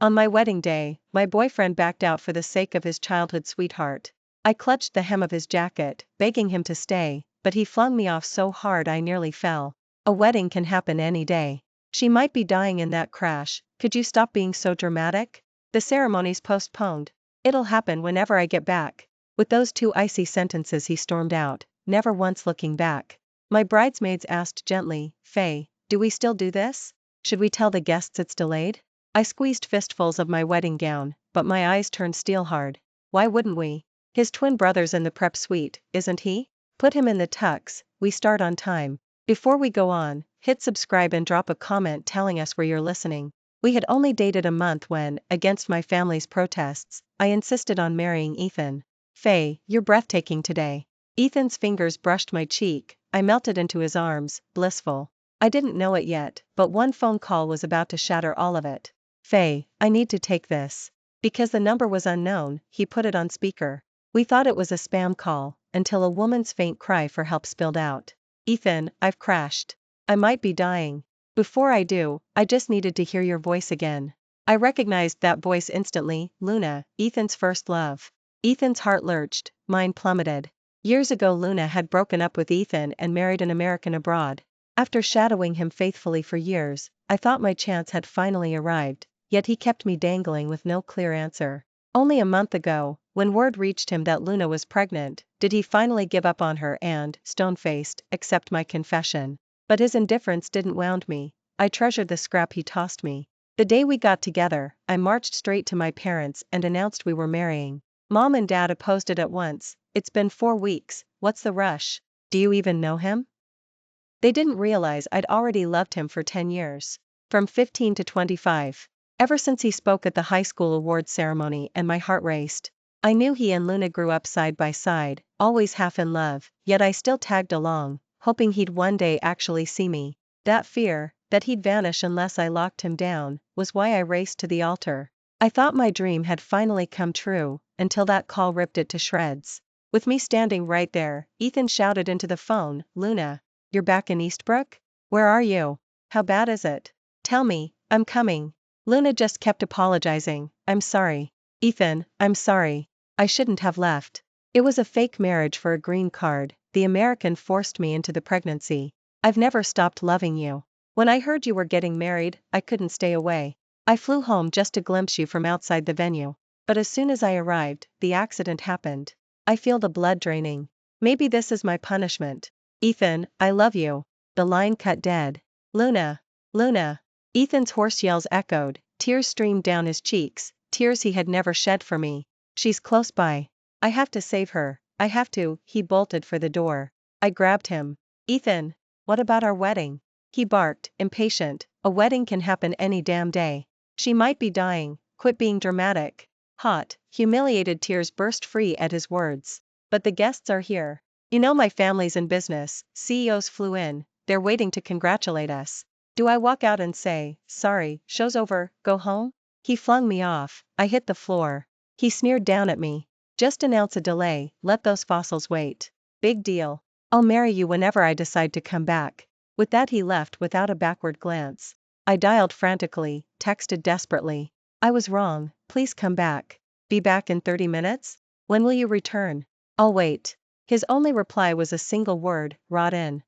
On my wedding day, my boyfriend backed out for the sake of his childhood sweetheart. I clutched the hem of his jacket, begging him to stay, but he flung me off so hard I nearly fell. A wedding can happen any day. She might be dying in that crash, could you stop being so dramatic? The ceremony's postponed. It'll happen whenever I get back. With those two icy sentences he stormed out, never once looking back. My bridesmaids asked gently, "Faye, do we still do this? Should we tell the guests it's delayed?" I squeezed fistfuls of my wedding gown, but my eyes turned steel hard. Why wouldn't we? His twin brother's in the prep suite, isn't he? Put him in the tux, we start on time. Before we go on, hit subscribe and drop a comment telling us where you're listening. We had only dated a month when, against my family's protests, I insisted on marrying Ethan. "Faye, you're breathtaking today." Ethan's fingers brushed my cheek, I melted into his arms, blissful. I didn't know it yet, but one phone call was about to shatter all of it. "Faye, I need to take this." Because the number was unknown, he put it on speaker. We thought it was a spam call, until a woman's faint cry for help spilled out. "Ethan, I've crashed. I might be dying. Before I do, I just needed to hear your voice again." I recognized that voice instantly, Luna, Ethan's first love. Ethan's heart lurched, mine plummeted. Years ago Luna had broken up with Ethan and married an American abroad. After shadowing him faithfully for years, I thought my chance had finally arrived, yet he kept me dangling with no clear answer. Only a month ago, when word reached him that Luna was pregnant, did he finally give up on her and, stone-faced, accept my confession. But his indifference didn't wound me. I treasured the scrap he tossed me. The day we got together, I marched straight to my parents and announced we were marrying. Mom and Dad opposed it at once. "It's been 4 weeks, what's the rush? Do you even know him?" They didn't realize I'd already loved him for 10 years. From 15 to 25. Ever since he spoke at the high school awards ceremony and my heart raced. I knew he and Luna grew up side by side, always half in love, yet I still tagged along, hoping he'd one day actually see me. That fear, that he'd vanish unless I locked him down, was why I raced to the altar. I thought my dream had finally come true, until that call ripped it to shreds. With me standing right there, Ethan shouted into the phone, "Luna, you're back in Eastbrook? Where are you? How bad is it? Tell me, I'm coming." Luna just kept apologizing, "I'm sorry. Ethan, I'm sorry. I shouldn't have left. It was a fake marriage for a green card, the American forced me into the pregnancy. I've never stopped loving you. When I heard you were getting married, I couldn't stay away. I flew home just to glimpse you from outside the venue. But as soon as I arrived, the accident happened. I feel the blood draining. Maybe this is my punishment. Ethan, I love you." The line cut dead. "Luna. Luna." Ethan's hoarse yells echoed, tears streamed down his cheeks, tears he had never shed for me. "She's close by. I have to save her, I have to." He bolted for the door. I grabbed him. "Ethan, what about our wedding?" He barked, impatient. "A wedding can happen any damn day. She might be dying, quit being dramatic." Hot, humiliated tears burst free at his words. "But the guests are here. You know my family's in business, CEOs flew in, they're waiting to congratulate us. Do I walk out and say, 'Sorry, show's over, go home'?" He flung me off, I hit the floor. He sneered down at me. "Just announce a delay, let those fossils wait. Big deal. I'll marry you whenever I decide to come back." With that he left without a backward glance. I dialed frantically, texted desperately. "I was wrong, please come back. Be back in 30 minutes? When will you return?" "I'll wait." His only reply was a single word, "Rot in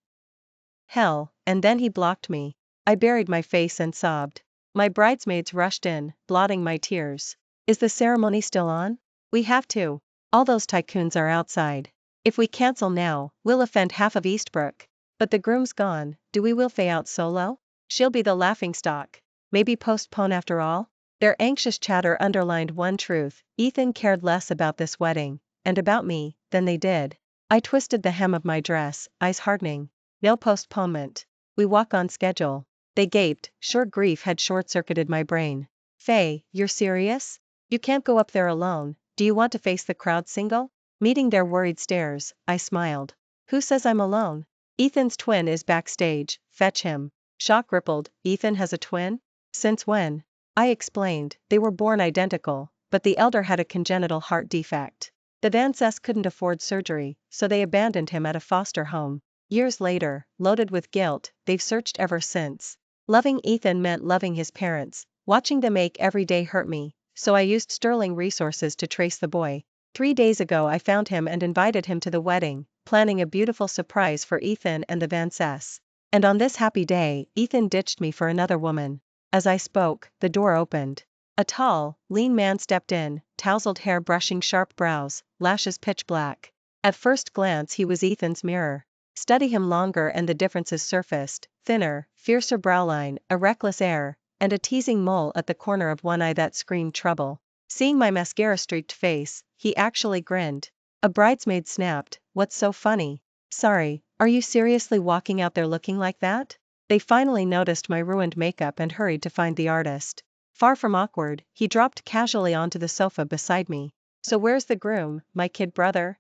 hell," and then he blocked me. I buried my face and sobbed. My bridesmaids rushed in, blotting my tears. "Is the ceremony still on? We have to. All those tycoons are outside. If we cancel now, we'll offend half of Eastbrook." "But the groom's gone, do we will Faye out solo? She'll be the laughingstock. Maybe postpone after all?" Their anxious chatter underlined one truth: Ethan cared less about this wedding, and about me, than they did. I twisted the hem of my dress, eyes hardening. "No postponement. We walk on schedule." They gaped, sure grief had short-circuited my brain. "Faye, you're serious? You can't go up there alone, do you want to face the crowd single?" Meeting their worried stares, I smiled. "Who says I'm alone? Ethan's twin is backstage, fetch him." Shock rippled, "Ethan has a twin? Since when?" I explained, they were born identical, but the elder had a congenital heart defect. The Vances couldn't afford surgery, so they abandoned him at a foster home. Years later, loaded with guilt, they've searched ever since. Loving Ethan meant loving his parents, Watching them ache every day hurt me, so I used sterling resources to trace the boy. 3 days ago I found him and invited him to the wedding, planning a beautiful surprise for Ethan and the Vances. And on this happy day, Ethan ditched me for another woman. As I spoke, the door opened. A tall, lean man stepped in, tousled hair brushing sharp brows, lashes pitch black. At first glance he was Ethan's mirror. Study him longer and the differences surfaced: thinner, fiercer browline, a reckless air, and a teasing mole at the corner of one eye that screamed trouble. Seeing my mascara-streaked face, he actually grinned. A bridesmaid snapped, "What's so funny? Sorry, are you seriously walking out there looking like that?" They finally noticed my ruined makeup and hurried to find the artist. Far from awkward, he dropped casually onto the sofa beside me. "So where's the groom, my kid brother?"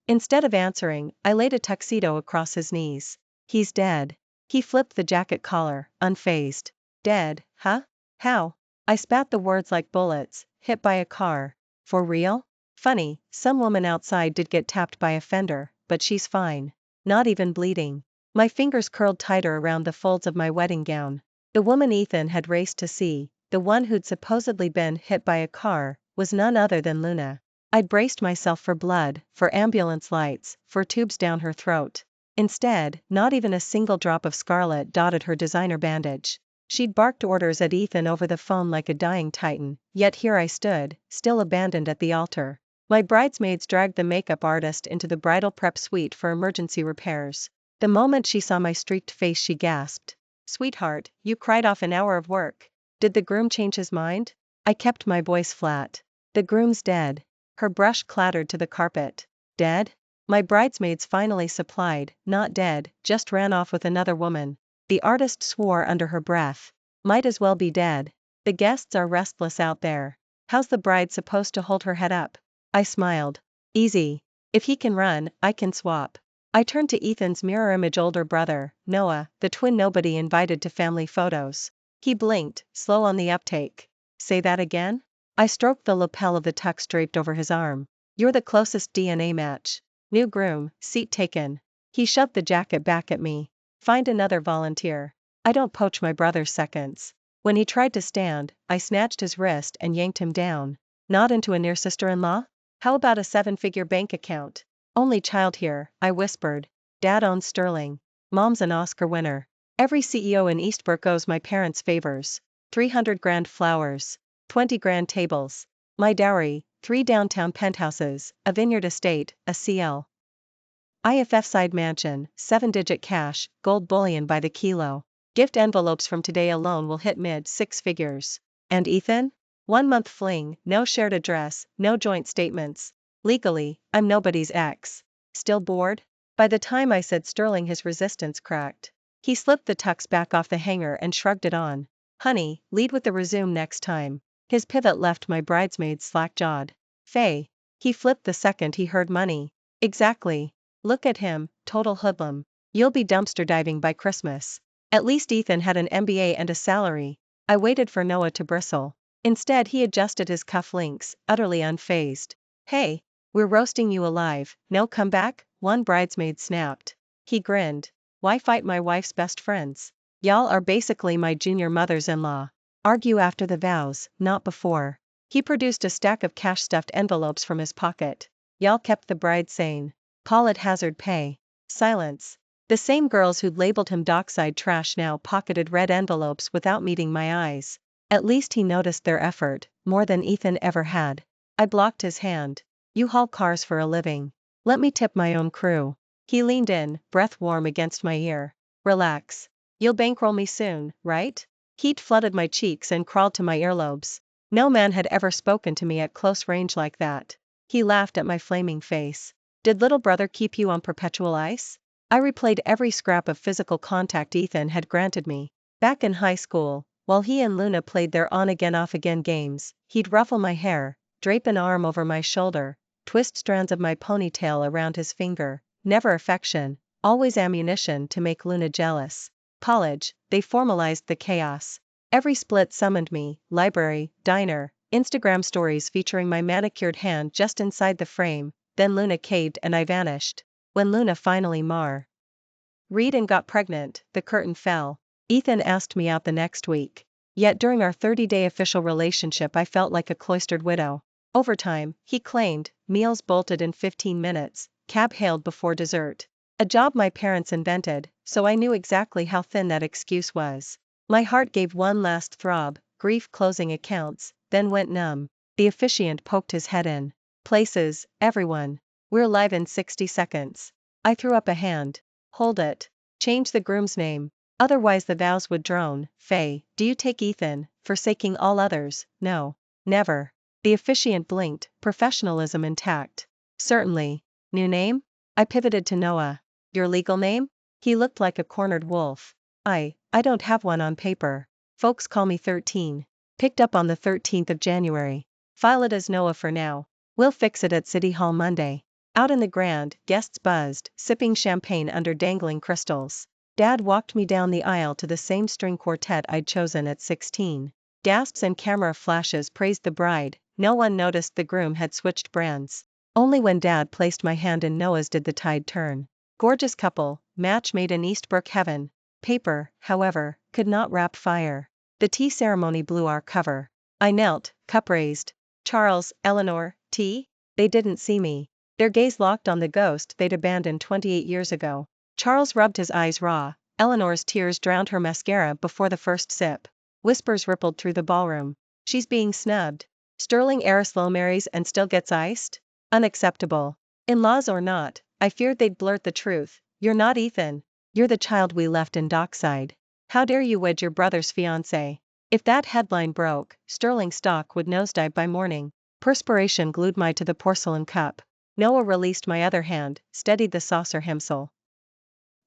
Instead of answering, I laid a tuxedo across his knees. "He's dead." He flipped the jacket collar, unfazed. "Dead, huh? How?" I spat the words like bullets, "Hit by a car." "For real?" "Funny, some woman outside did get tapped by a fender, but she's fine. Not even bleeding." My fingers curled tighter around the folds of my wedding gown. The woman Ethan had raced to see, the one who'd supposedly been hit by a car, was none other than Luna. I'd braced myself for blood, for ambulance lights, for tubes down her throat. Instead, not even a single drop of scarlet dotted her designer bandage. She'd barked orders at Ethan over the phone like a dying titan, yet here I stood, still abandoned at the altar. My bridesmaids dragged the makeup artist into the bridal prep suite for emergency repairs. The moment she saw my streaked face she gasped. "Sweetheart, you cried off an hour of work. Did the groom change his mind?" I kept my voice flat. "The groom's dead." Her brush clattered to the carpet. "Dead?" My bridesmaids finally supplied, "Not dead, just ran off with another woman." The artist swore under her breath. "Might as well be dead. The guests are restless out there. How's the bride supposed to hold her head up?" I smiled. "Easy. If he can run, I can swap." I turned to Ethan's mirror image older brother, Noah, the twin nobody invited to family photos. He blinked, slow on the uptake. "Say that again?" I stroked the lapel of the tux draped over his arm. "You're the closest DNA match. New groom, seat taken." He shoved the jacket back at me. "Find another volunteer. I don't poach my brother's seconds." When he tried to stand, I snatched his wrist and yanked him down. "Not into a near sister-in-law? How about a 7-figure bank account?" "Only child here," I whispered. "Dad owns Sterling. Mom's an Oscar winner. Every CEO in Eastbrook owes my parents favors. 300 grand flowers. 20 grand tables. My dowry, 3 downtown penthouses, a vineyard estate, a CL. IFF side mansion, 7-digit cash, gold bullion by the kilo. Gift envelopes from today alone will hit mid-6 figures. And Ethan? 1-month fling, no shared address, no joint statements. Legally, I'm nobody's ex. Still bored?" By the time I said Sterling his resistance cracked. He slipped the tux back off the hanger and shrugged it on. "Honey, lead with the resume next time." His pivot left my bridesmaids slack-jawed. "Faye." He flipped the second he heard money. "Exactly. Look at him, total hoodlum. You'll be dumpster diving by Christmas." At least Ethan had an MBA and a salary. I waited for Noah to bristle. Instead he adjusted his cufflinks, utterly unfazed. "Hey, we're roasting you alive, no comeback?" one bridesmaid snapped. He grinned. "Why fight my wife's best friends? Y'all are basically my junior mothers-in-law. Argue after the vows, not before." He produced a stack of cash-stuffed envelopes from his pocket. "Y'all kept the bride sane. Call it hazard pay." Silence. The same girls who'd labeled him dockside trash now pocketed red envelopes without meeting my eyes. At least he noticed their effort, more than Ethan ever had. I blocked his hand. "You haul cars for a living. Let me tip my own crew." He leaned in, breath warm against my ear. "Relax. You'll bankroll me soon, right?" Heat flooded my cheeks and crawled to my earlobes. No man had ever spoken to me at close range like that. He laughed at my flaming face. "Did little brother keep you on perpetual ice?" I replayed every scrap of physical contact Ethan had granted me. Back in high school, while he and Luna played their on-again off-again games, he'd ruffle my hair, drape an arm over my shoulder, twist strands of my ponytail around his finger. Never affection, always ammunition to make Luna jealous. College, they formalized the chaos. Every split summoned me, library, diner, Instagram stories featuring my manicured hand just inside the frame. Then Luna caved and I vanished. When Luna finally read and got pregnant, the curtain fell. Ethan asked me out the next week. Yet during our 30-day official relationship I felt like a cloistered widow. Overtime, he claimed, meals bolted in 15 minutes, cab hailed before dessert. A job my parents invented, so I knew exactly how thin that excuse was. My heart gave one last throb, grief closing accounts, then went numb. The officiant poked his head in. Places, everyone. We're live in 60 seconds. I threw up a hand. Hold it. Change the groom's name. Otherwise the vows would drone. Faye, do you take Ethan, forsaking all others? No. Never. The officiant blinked, professionalism intact. Certainly. New name? I pivoted to Noah. Your legal name? He looked like a cornered wolf. I don't have one on paper. Folks call me 13. Picked up on the 13th of January. File it as Noah for now. We'll fix it at City Hall Monday. Out in the Grand, guests buzzed, sipping champagne under dangling crystals. Dad walked me down the aisle to the same string quartet I'd chosen at 16. Gasps and camera flashes praised the bride. No one noticed the groom had switched brands. Only when Dad placed my hand in Noah's did the tide turn. Gorgeous couple, match made in Eastbrook heaven. Paper, however, could not wrap fire. The tea ceremony blew our cover. I knelt, cup raised. Charles, Eleanor, tea? They didn't see me. Their gaze locked on the ghost they'd abandoned 28 years ago. Charles rubbed his eyes raw. Eleanor's tears drowned her mascara before the first sip. Whispers rippled through the ballroom. She's being snubbed. Sterling Aristotle marries and still gets iced? Unacceptable. In-laws or not, I feared they'd blurt the truth. You're not Ethan. You're the child we left in Dockside. How dare you wed your brother's fiancé? If that headline broke, Sterling stock would nosedive by morning. Perspiration glued my to the porcelain cup. Noah released my other hand, steadied the saucer himself.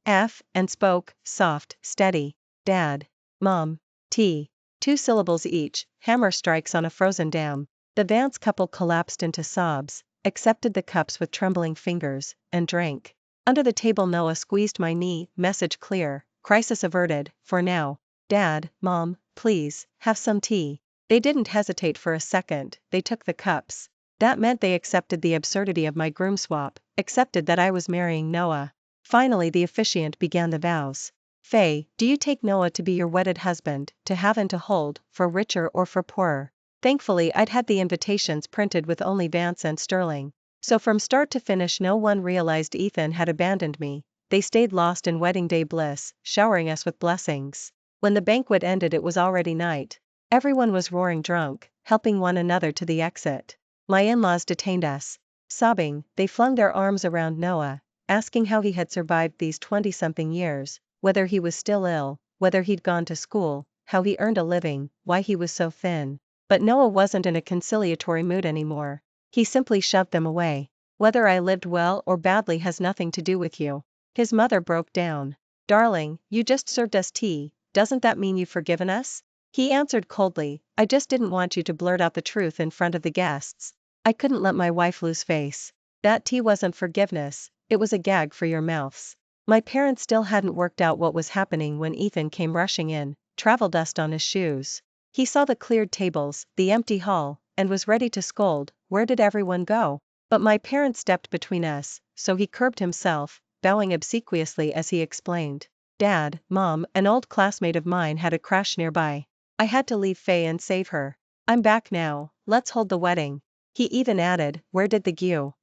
And spoke, soft, steady. Dad. Mom. Tea. 2 syllables each, hammer strikes on a frozen dam. The Vance couple collapsed into sobs, accepted the cups with trembling fingers, and drank. Under the table Noah squeezed my knee, message clear, crisis averted, for now. Dad, Mom, please, have some tea. They didn't hesitate for a second, they took the cups. That meant they accepted the absurdity of my groom swap, accepted that I was marrying Noah. Finally the officiant began the vows. Faye, do you take Noah to be your wedded husband, to have and to hold, for richer or for poorer? Thankfully I'd had the invitations printed with only Vance and Sterling. So from start to finish no one realized Ethan had abandoned me. They stayed lost in wedding day bliss, showering us with blessings. When the banquet ended it was already night. Everyone was roaring drunk, helping one another to the exit. My in-laws detained us. Sobbing, they flung their arms around Noah, asking how he had survived these 20-something years, whether he was still ill, whether he'd gone to school, how he earned a living, why he was so thin. But Noah wasn't in a conciliatory mood anymore. He simply shoved them away. Whether I lived well or badly has nothing to do with you. His mother broke down. Darling, you just served us tea, doesn't that mean you've forgiven us? He answered coldly, I just didn't want you to blurt out the truth in front of the guests. I couldn't let my wife lose face. That tea wasn't forgiveness, it was a gag for your mouths. My parents still hadn't worked out what was happening when Ethan came rushing in, travel dust on his shoes. He saw the cleared tables, the empty hall, and was ready to scold, where did everyone go? But my parents stepped between us, so he curbed himself, bowing obsequiously as he explained. Dad, Mom, an old classmate of mine had a crash nearby. I had to leave Faye and save her. I'm back now, let's hold the wedding. He even added, where did the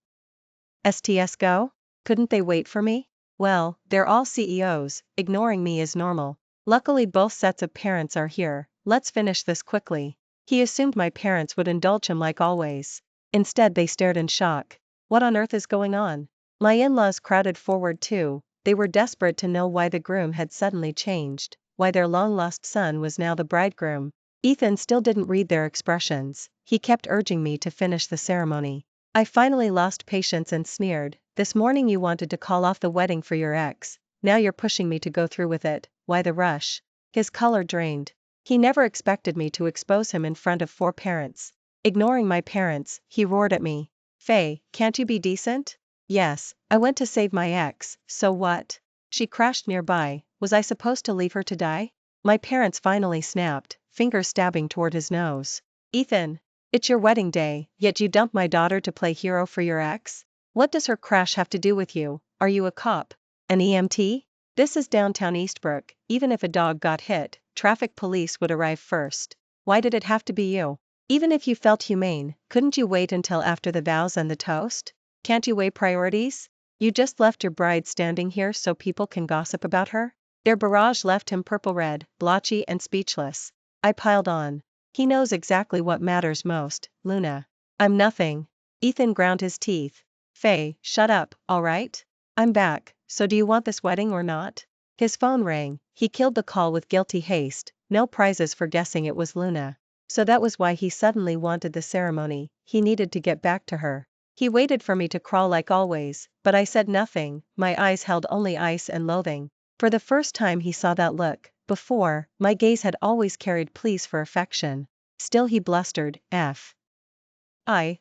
STS go? Couldn't they wait for me? Well, they're all CEOs, ignoring me is normal. Luckily both sets of parents are here, let's finish this quickly. He assumed my parents would indulge him like always. Instead they stared in shock. What on earth is going on? My in-laws crowded forward too. They were desperate to know why the groom had suddenly changed, why their long-lost son was now the bridegroom. Ethan still didn't read their expressions. He kept urging me to finish the ceremony. I finally lost patience and sneered, this morning you wanted to call off the wedding for your ex, now you're pushing me to go through with it, why the rush? His color drained. He never expected me to expose him in front of 4 parents. Ignoring my parents, he roared at me. Faye, can't you be decent? Yes, I went to save my ex, so what? She crashed nearby, was I supposed to leave her to die? My parents finally snapped, fingers stabbing toward his nose. Ethan, it's your wedding day, yet you dumped my daughter to play hero for your ex? What does her crash have to do with you? Are you a cop? An EMT? This is downtown Eastbrook, even if a dog got hit, traffic police would arrive first. Why did it have to be you? Even if you felt humane, couldn't you wait until after the vows and the toast? Can't you weigh priorities? You just left your bride standing here so people can gossip about her? Their barrage left him purple-red, blotchy and speechless. I piled on. He knows exactly what matters most, Luna. I'm nothing. Ethan ground his teeth. Faye, shut up, all right? I'm back, so do you want this wedding or not? His phone rang. He killed the call with guilty haste, no prizes for guessing it was Luna. So that was why he suddenly wanted the ceremony, he needed to get back to her. He waited for me to crawl like always, but I said nothing, my eyes held only ice and loathing. For the first time he saw that look. Before, my gaze had always carried pleas for affection. Still he blustered,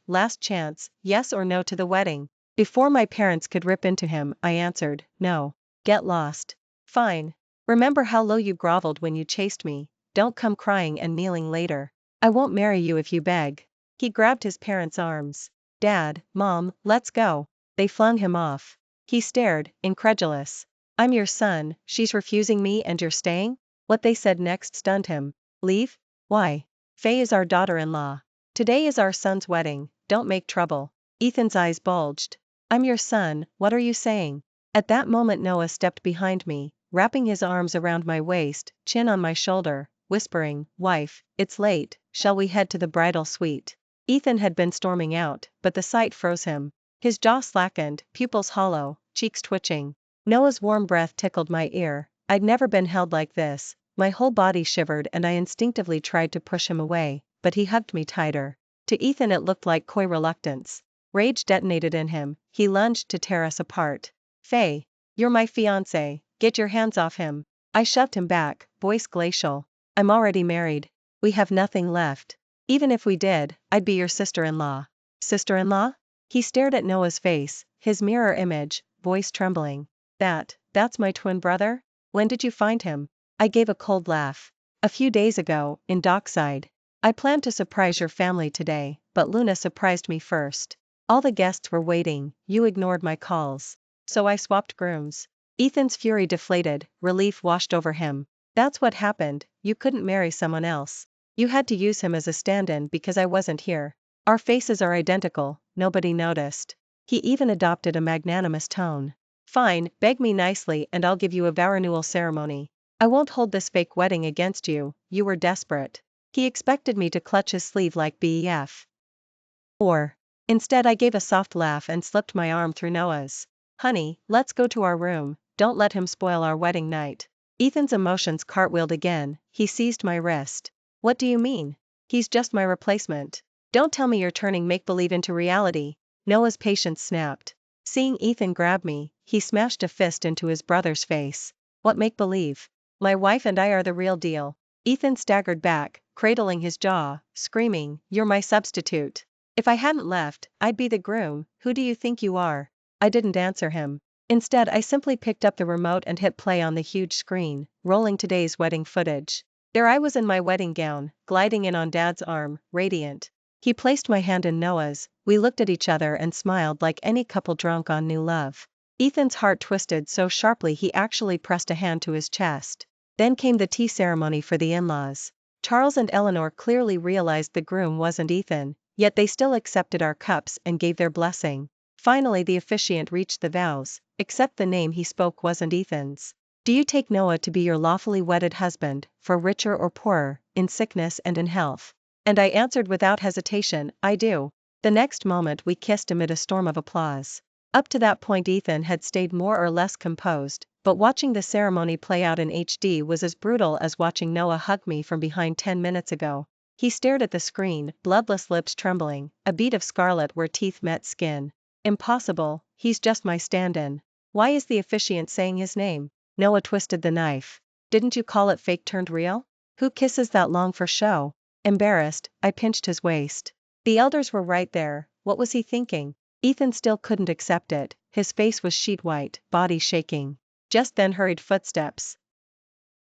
last chance, yes or no to the wedding. Before my parents could rip into him, I answered, no. Get lost. Fine. Remember how low you groveled when you chased me, don't come crying and kneeling later. I won't marry you if you beg. He grabbed his parents' arms. Dad, Mom, let's go. They flung him off. He stared, incredulous. I'm your son, she's refusing me and you're staying? What they said next stunned him. Leave? Why? Faye is our daughter-in-law. Today is our son's wedding, don't make trouble. Ethan's eyes bulged. I'm your son, what are you saying? At that moment Noah stepped behind me, wrapping his arms around my waist, chin on my shoulder, whispering, wife, it's late, shall we head to the bridal suite? Ethan had been storming out, but the sight froze him. His jaw slackened, pupils hollow, cheeks twitching. Noah's warm breath tickled my ear. I'd never been held like this. My whole body shivered and I instinctively tried to push him away, but he hugged me tighter. To Ethan it looked like coy reluctance. Rage detonated in him, he lunged to tear us apart. Faye, you're my fiancé, get your hands off him. I shoved him back, voice glacial. I'm already married. We have nothing left. Even if we did, I'd be your sister-in-law. Sister-in-law? He stared at Noah's face, his mirror image, voice trembling. That's my twin brother? When did you find him? I gave a cold laugh. A few days ago, in Dockside. I planned to surprise your family today, but Luna surprised me first. All the guests were waiting, you ignored my calls. So I swapped grooms. Ethan's fury deflated, relief washed over him. That's what happened, you couldn't marry someone else. You had to use him as a stand-in because I wasn't here. Our faces are identical, nobody noticed. He even adopted a magnanimous tone. Fine, beg me nicely and I'll give you a vow renewal ceremony. I won't hold this fake wedding against you, you were desperate. He expected me to clutch his sleeve like BEF. Instead I gave a soft laugh and slipped my arm through Noah's. Honey, let's go to our room, don't let him spoil our wedding night. Ethan's emotions cartwheeled again, he seized my wrist. What do you mean? He's just my replacement. Don't tell me you're turning make-believe into reality. Noah's patience snapped. Seeing Ethan grab me, he smashed a fist into his brother's face. What make-believe? My wife and I are the real deal. Ethan staggered back, cradling his jaw, screaming, you're my substitute. If I hadn't left, I'd be the groom, who do you think you are? I didn't answer him. Instead I simply picked up the remote and hit play on the huge screen, rolling today's wedding footage. There I was in my wedding gown, gliding in on Dad's arm, radiant. He placed my hand in Noah's, we looked at each other and smiled like any couple drunk on new love. Ethan's heart twisted so sharply he actually pressed a hand to his chest. Then came the tea ceremony for the in-laws. Charles and Eleanor clearly realized the groom wasn't Ethan, yet they still accepted our cups and gave their blessing. Finally the officiant reached the vows, except the name he spoke wasn't Ethan's. Do you take Noah to be your lawfully wedded husband, for richer or poorer, in sickness and in health? And I answered without hesitation, I do. The next moment we kissed amid a storm of applause. Up to that point Ethan had stayed more or less composed, but watching the ceremony play out in HD was as brutal as watching Noah hug me from behind 10 minutes ago. He stared at the screen, bloodless lips trembling, a bead of scarlet where teeth met skin. Impossible, he's just my stand-in. Why is the officiant saying his name? Noah twisted the knife. Didn't you call it fake turned real? Who kisses that long for show? Embarrassed, I pinched his waist. The elders were right there, what was he thinking? Ethan still couldn't accept it, his face was sheet white, body shaking. Just then hurried footsteps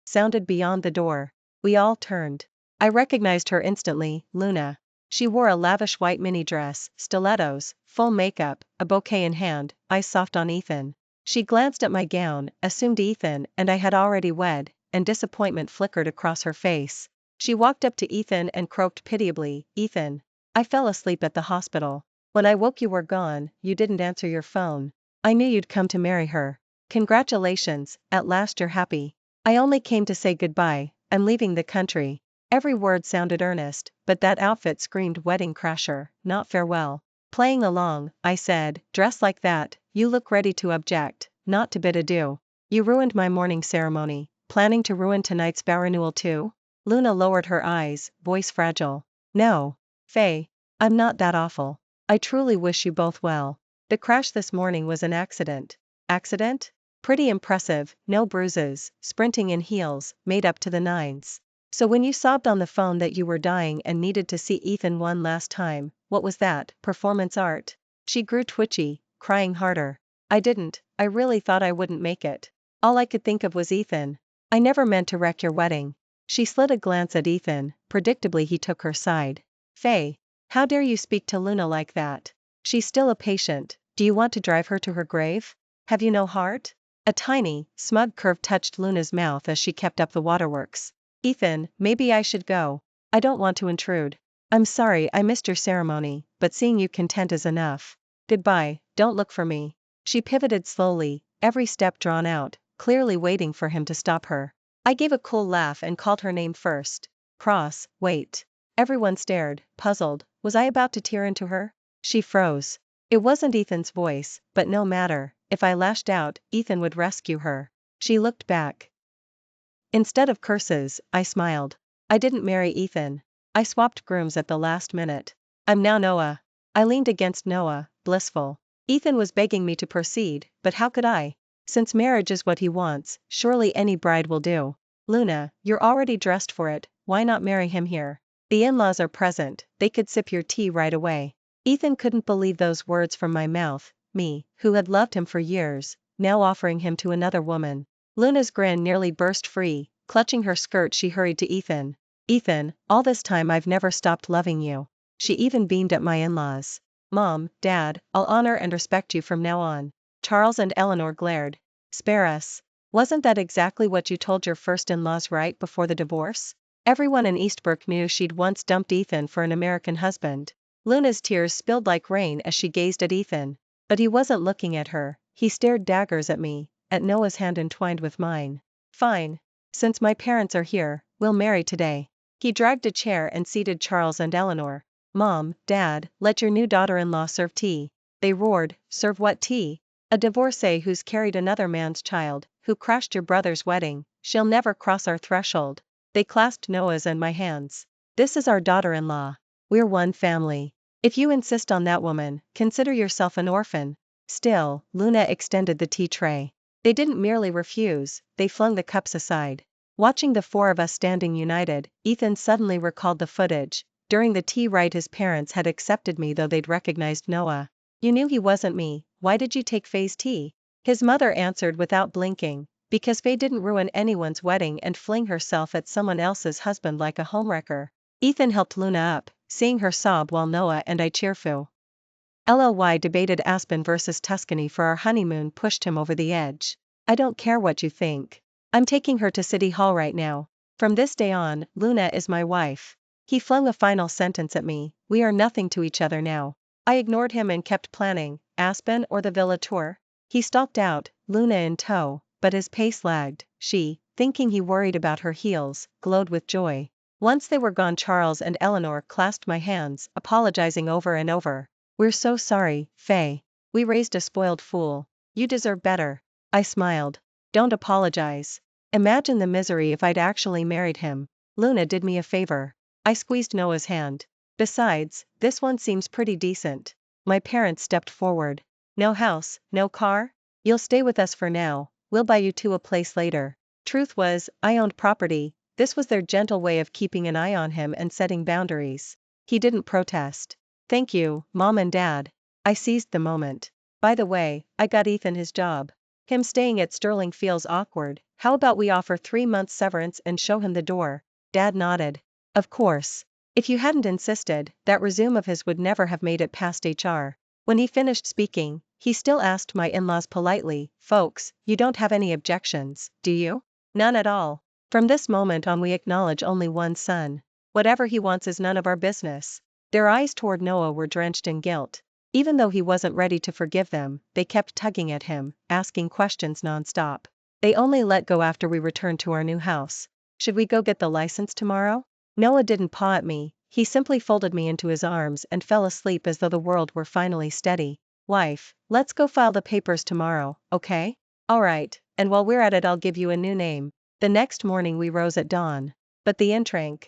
sounded beyond the door. We all turned. I recognized her instantly, Luna. She wore a lavish white mini dress, stilettos, full makeup, a bouquet in hand, eyes soft on Ethan. She glanced at my gown, assumed Ethan and I had already wed, and disappointment flickered across her face. She walked up to Ethan and croaked pitiably, "Ethan, I fell asleep at the hospital. When I woke you were gone, you didn't answer your phone. I knew you'd come to marry her. Congratulations, at last you're happy." "I only came to say goodbye, I'm leaving the country." Every word sounded earnest, but that outfit screamed wedding crasher, not farewell. "Playing along," I said, "dress like that, you look ready to object, not to bid adieu. You ruined my morning ceremony, planning to ruin tonight's vow renewal too?" Luna lowered her eyes, voice fragile. "No, Faye, I'm not that awful. I truly wish you both well. The crash this morning was an accident." "Accident?" "Pretty impressive, no bruises, sprinting in heels, made up to the nines. So when you sobbed on the phone that you were dying and needed to see Ethan one last time, what was that, performance art?" She grew twitchy, crying harder. I really thought I wouldn't make it. All I could think of was Ethan. I never meant to wreck your wedding." She slid a glance at Ethan, predictably he took her side. "Faye, how dare you speak to Luna like that? She's still a patient, do you want to drive her to her grave? Have you no heart?" A tiny, smug curve touched Luna's mouth as she kept up the waterworks. "Ethan, maybe I should go. I don't want to intrude. I'm sorry I missed your ceremony, but seeing you content is enough. Goodbye, don't look for me." She pivoted slowly, every step drawn out, clearly waiting for him to stop her. I gave a cool laugh and called her name first. "Cross, wait." Everyone stared, puzzled. Was I about to tear into her? She froze. It wasn't Ethan's voice, but no matter, if I lashed out, Ethan would rescue her. She looked back. Instead of curses, I smiled. I didn't marry Ethan. I swapped grooms at the last minute. I'm now Noah. I leaned against Noah, blissful. Ethan was begging me to proceed, but how could I? Since marriage is what he wants, surely any bride will do. "Luna, you're already dressed for it, why not marry him here? The in-laws are present, they could sip your tea right away." Ethan couldn't believe those words from my mouth, me, who had loved him for years, now offering him to another woman. Luna's grin nearly burst free, clutching her skirt she hurried to Ethan. "Ethan, all this time I've never stopped loving you." She even beamed at my in-laws. "Mom, Dad, I'll honor and respect you from now on." Charles and Eleanor glared. "Spare us. Wasn't that exactly what you told your first in-laws right before the divorce?" Everyone in Eastbrook knew she'd once dumped Ethan for an American husband. Luna's tears spilled like rain as she gazed at Ethan. But he wasn't looking at her, he stared daggers at me, at Noah's hand entwined with mine. "Fine. Since my parents are here, we'll marry today." He dragged a chair and seated Charles and Eleanor. "Mom, Dad, let your new daughter-in-law serve tea." They roared, "Serve what tea? A divorcee who's carried another man's child, who crashed your brother's wedding, she'll never cross our threshold." They clasped Noah's and my hands. "This is our daughter-in-law. We're one family. If you insist on that woman, consider yourself an orphan." Still, Luna extended the tea tray. They didn't merely refuse, they flung the cups aside. Watching the four of us standing united, Ethan suddenly recalled the footage. During the tea rite his parents had accepted me though they'd recognized Noah. "You knew he wasn't me, why did you take Faye's tea?" His mother answered without blinking, "Because Faye didn't ruin anyone's wedding and fling herself at someone else's husband like a homewrecker." Ethan helped Luna up, seeing her sob while Noah and I cheerful. LLY debated Aspen versus Tuscany for our honeymoon pushed him over the edge. "I don't care what you think. I'm taking her to City Hall right now. From this day on, Luna is my wife." He flung a final sentence at me, "We are nothing to each other now." I ignored him and kept planning, Aspen or the Villa tour? He stalked out, Luna in tow, but his pace lagged. She, thinking he worried about her heels, glowed with joy. Once they were gone Charles and Eleanor clasped my hands, apologizing over and over. "We're so sorry, Faye. We raised a spoiled fool. You deserve better." I smiled. "Don't apologize. Imagine the misery if I'd actually married him." Luna did me a favor. I squeezed Noah's hand. "Besides, this one seems pretty decent." My parents stepped forward. "No house, no car? You'll stay with us for now, we'll buy you two a place later." Truth was, I owned property. This was their gentle way of keeping an eye on him and setting boundaries. He didn't protest. "Thank you, Mom and Dad." I seized the moment. "By the way, I got Ethan his job. Him staying at Sterling feels awkward, how about we offer 3 months severance and show him the door?" Dad nodded. "Of course. If you hadn't insisted, that resume of his would never have made it past HR." When he finished speaking, he still asked my in-laws politely, "Folks, you don't have any objections, do you?" "None at all." From this moment on we acknowledge only one son. Whatever he wants is none of our business. Their eyes toward Noah were drenched in guilt. Even though he wasn't ready to forgive them, they kept tugging at him, asking questions nonstop. They only let go after we returned to our new house. Should we go get the license tomorrow? Noah didn't paw at me, he simply folded me into his arms and fell asleep as though the world were finally steady. Wife, let's go file the papers tomorrow, okay? Alright, and while we're at it I'll give you a new name. The next morning we rose at dawn. But the entrance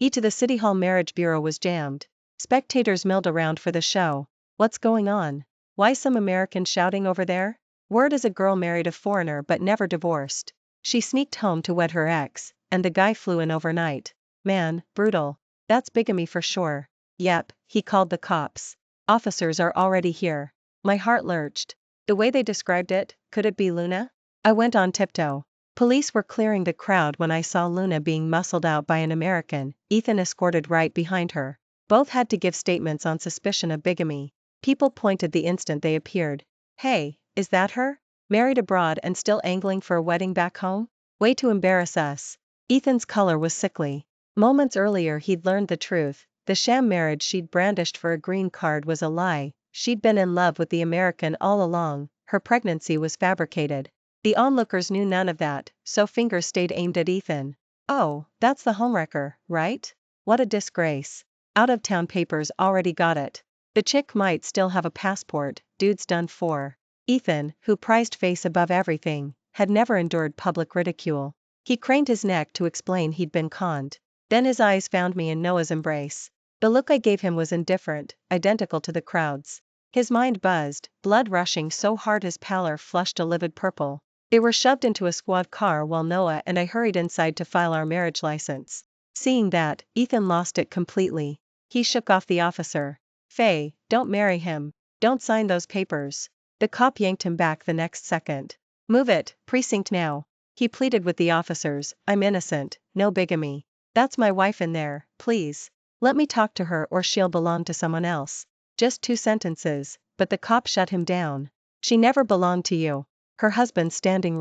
to the City Hall Marriage Bureau was jammed. Spectators milled around for the show. What's going on? Why some American shouting over there? Word is a girl married a foreigner but never divorced. She sneaked home to wed her ex, and the guy flew in overnight. Man, brutal. That's bigamy for sure. Yep, he called the cops. Officers are already here. My heart lurched. The way they described it, could it be Luna? I went on tiptoe. Police were clearing the crowd when I saw Luna being muscled out by an American, Ethan escorted right behind her. Both had to give statements on suspicion of bigamy. People pointed the instant they appeared. Hey, is that her? Married abroad and still angling for a wedding back home? Way to embarrass us. Ethan's color was sickly. Moments earlier he'd learned the truth. The sham marriage she'd brandished for a green card was a lie. She'd been in love with the American all along. Her pregnancy was fabricated. The onlookers knew none of that, so fingers stayed aimed at Ethan. Oh, that's the homewrecker, right? What a disgrace. Out-of-town papers already got it. The chick might still have a passport, dude's done for. Ethan, who prized face above everything, had never endured public ridicule. He craned his neck to explain he'd been conned. Then his eyes found me in Noah's embrace. The look I gave him was indifferent, identical to the crowd's. His mind buzzed, blood rushing so hard his pallor flushed a livid purple. They were shoved into a squad car while Noah and I hurried inside to file our marriage license. Seeing that, Ethan lost it completely. He shook off the officer. Faye, don't marry him. Don't sign those papers. The cop yanked him back the next second. Move it, precinct now. He pleaded with the officers, I'm innocent, no bigamy. That's my wife in there, please. Let me talk to her or she'll belong to someone else. Just 2 sentences, but the cop shut him down. She never belonged to you. Her husband standing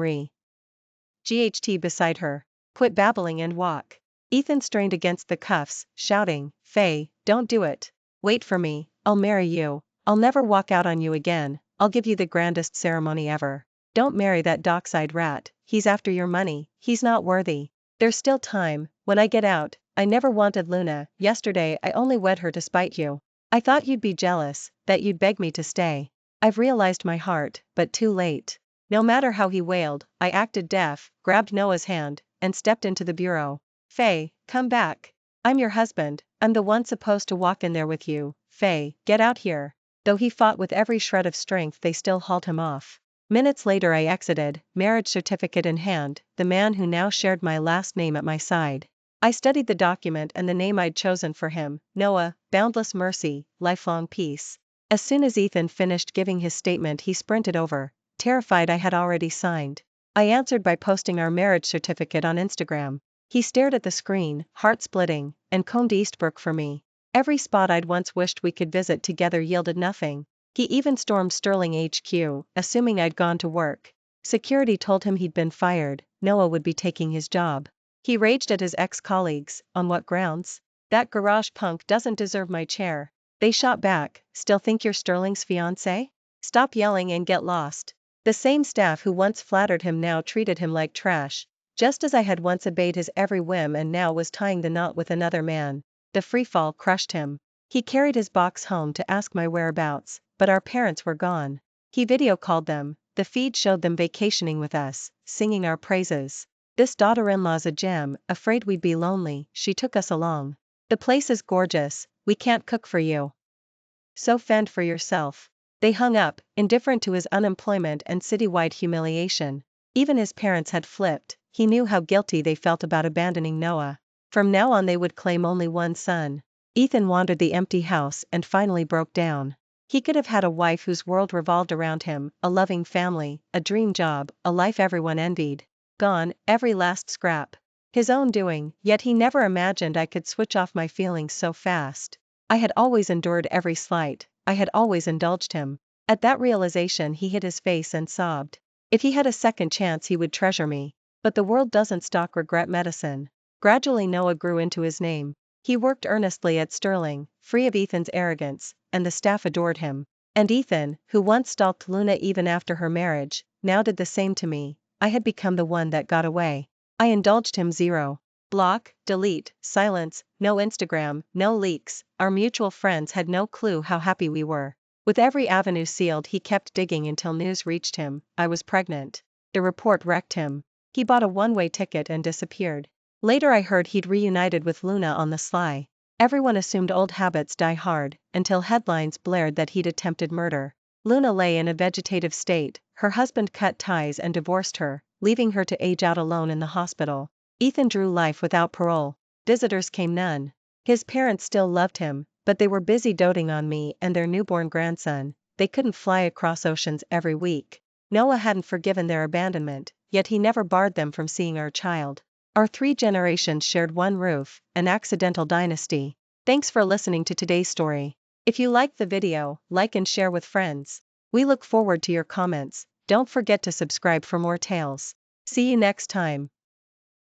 GHT beside her. Quit babbling and walk. Ethan strained against the cuffs, shouting, Faye, don't do it. Wait for me, I'll marry you. I'll never walk out on you again. I'll give you the grandest ceremony ever. Don't marry that dockside rat, he's after your money, he's not worthy. There's still time, when I get out. I never wanted Luna, yesterday I only wed her to spite you. I thought you'd be jealous, that you'd beg me to stay. I've realized my heart, but too late. No matter how he wailed, I acted deaf, grabbed Noah's hand, and stepped into the bureau. Faye, come back. I'm your husband, I'm the one supposed to walk in there with you. Faye, get out here. Though he fought with every shred of strength they still hauled him off. Minutes later I exited, marriage certificate in hand, the man who now shared my last name at my side. I studied the document and the name I'd chosen for him, Noah, boundless mercy, lifelong peace. As soon as Ethan finished giving his statement he sprinted over, terrified I had already signed. I answered by posting our marriage certificate on Instagram. He stared at the screen, heart-splitting, and combed Eastbrook for me. Every spot I'd once wished we could visit together yielded nothing. He even stormed Sterling HQ, assuming I'd gone to work. Security told him he'd been fired, Noah would be taking his job. He raged at his ex-colleagues, on what grounds? That garage punk doesn't deserve my chair. They shot back, still think you're Sterling's fiancé? Stop yelling and get lost. The same staff who once flattered him now treated him like trash, just as I had once obeyed his every whim and now was tying the knot with another man. The freefall crushed him. He carried his box home to ask my whereabouts, but our parents were gone. He video called them, the feed showed them vacationing with us, singing our praises. This daughter-in-law's a gem, afraid we'd be lonely, she took us along. The place is gorgeous, we can't cook for you. So fend for yourself. They hung up, indifferent to his unemployment and citywide humiliation. Even his parents had flipped, he knew how guilty they felt about abandoning Noah. From now on they would claim only one son. Ethan wandered the empty house and finally broke down. He could have had a wife whose world revolved around him, a loving family, a dream job, a life everyone envied. Gone, every last scrap. His own doing, yet he never imagined I could switch off my feelings so fast. I had always endured every slight, I had always indulged him. At that realization he hid his face and sobbed. If he had a second chance he would treasure me. But the world doesn't stock regret medicine. Gradually Noah grew into his name. He worked earnestly at Sterling, free of Ethan's arrogance, and the staff adored him. And Ethan, who once stalked Luna even after her marriage, now did the same to me. I had become the one that got away. I indulged him. 0. Block, delete, silence, no Instagram, no leaks. Our mutual friends had no clue how happy we were. With every avenue sealed, he kept digging until news reached him. I was pregnant. The report wrecked him. He bought a one-way ticket and disappeared. Later I heard he'd reunited with Luna on the sly. Everyone assumed old habits die hard, until headlines blared that he'd attempted murder. Luna lay in a vegetative state, her husband cut ties and divorced her, leaving her to age out alone in the hospital. Ethan drew life without parole. Visitors came none. His parents still loved him, but they were busy doting on me and their newborn grandson. They couldn't fly across oceans every week. Noah hadn't forgiven their abandonment, yet he never barred them from seeing our child. Our 3 generations shared one roof, an accidental dynasty. Thanks for listening to today's story. If you liked the video, like and share with friends. We look forward to your comments. Don't forget to subscribe for more tales. See you next time.